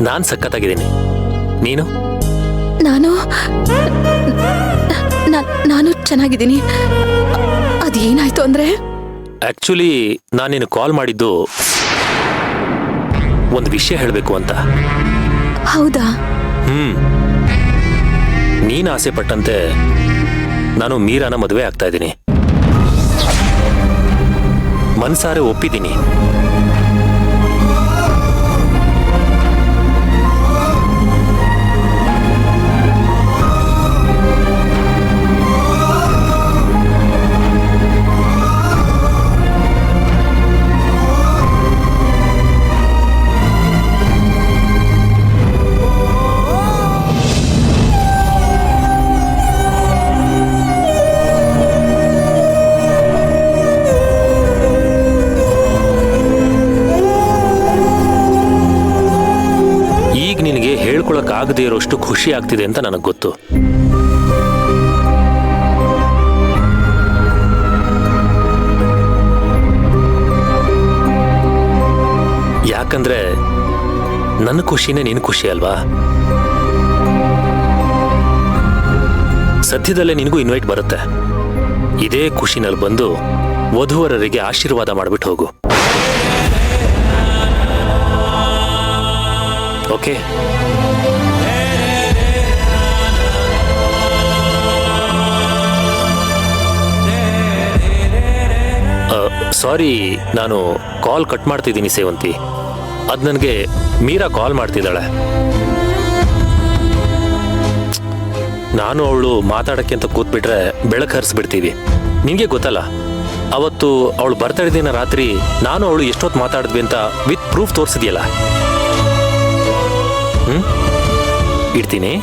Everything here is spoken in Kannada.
ನಾನು ಸಖತ್ತಾಗಿದ್ದೀನಿ. ನೀನು? ನಾನು ಚೆನ್ನಾಗಿದ್ದೀನಿ. ಅದೇನಾಯ್ತು ಅಂದ್ರೆ, ಆಕ್ಚುಲಿ ನಾನು ನಿನ್ನ ಕಾಲ್ ಮಾಡಿದ್ದು ಒಂದು ವಿಷಯ ಹೇಳಬೇಕು ಅಂತ. ಹೌದಾ? ನೀನು ಆಸೆ ಪಟ್ಟಂತೆ ನಾನು ಮೀರಾನ ಮದುವೆ ಆಗ್ತಾ ಇದ್ದೀನಿ. ಮನ್ಸಾರೆ ಒಪ್ಪಿದ್ದೀನಿ. ಆಗದೇ ಇರೋಷ್ಟು ಖುಷಿ ಆಗ್ತಿದೆ ಅಂತ ನನಗೆ ಗೊತ್ತು. ಯಾಕಂದ್ರೆ ನನ್ನ ಖುಷಿನೇ ನಿನ್ನ ಖುಷಿ ಅಲ್ವಾ? ಸದ್ಯದಲ್ಲೇ ನಿನಗೂ ಇನ್ವೈಟ್ ಬರುತ್ತೆ. ಇದೇ ಖುಷಿನಲ್ಲಿ ಬಂದು ವಧುವರರಿಗೆ ಆಶೀರ್ವಾದ ಮಾಡಿಬಿಟ್ಟು ಹೋಗು. ಓಕೆ? ಸಾರಿ, ನಾನು ಕಾಲ್ ಕಟ್ ಮಾಡ್ತಿದ್ದೀನಿ ಸೇವಂತಿ. ಅದು ನನಗೆ ಮೀರಾ ಕಾಲ್ ಮಾಡ್ತಿದ್ದಾಳೆ. ನಾನು ಅವಳು ಮಾತಾಡಕ್ಕೆ ಅಂತ ಕೂತ್ಬಿಟ್ರೆ ಬೆಳಕು ಹರಿಸ್ಬಿಡ್ತೀವಿ. ನಿನಗೆ ಗೊತ್ತಲ್ಲ, ಅವತ್ತು ಅವಳು ಬರ್ತಾಳೆ ದಿನ ರಾತ್ರಿ ನಾನು ಅವಳು ಎಷ್ಟೊತ್ತು ಮಾತಾಡಿದ್ವಿ ಅಂತ ವಿತ್ ಪ್ರೂಫ್ ತೋರಿಸಿದ್ಯಲ್ಲ. ಇಡ್ತೀನಿ.